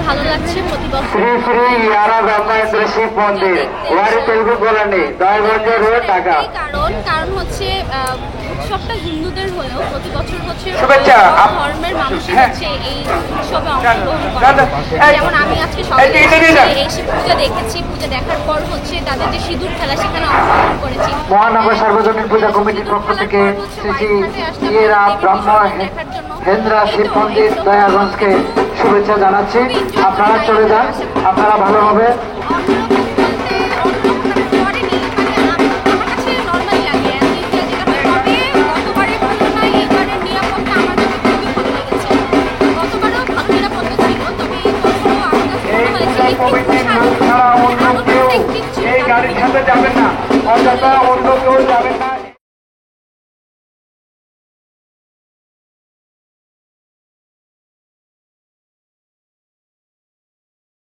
ভালো লাগছে প্রতি বছর। শ্রী শ্রী ইয়ারা ব্রহ্মেন্দ্র শিব মন্দির, ওয়ারি তেলুগু কলোনি, দয়গঞ্জ রোড, ঢাকা। কারণ হচ্ছে উৎসবটা হিন্দুদের হলেও প্রতি বছর হচ্ছে শুভেচ্ছা। ধর্মের মানুষই হচ্ছে এই উৎসবে অংশগ্রহণ করে। যেমন আমি আজকে সকালে এই শিব পূজা দেখেছি, পূজা দেখার পর হচ্ছে তাদের যে সিঁদুর খেলা সেখানে অংশগ্রহণ করেছি। মহানগর সার্বজনীন পূজা কমিটির পক্ষ থেকে শ্রী শ্রী ইয়েরা ব্রহ্মেন্দ্র শিব মন্দির দয়াগঞ্জকে শুভেচ্ছা জানাচ্ছি। আপনারা চলে যান, আপনারা ভালোভাবে। এই গাড়ির সাথে যাবেন না, অযথা অন্য কেউ যাবেন না।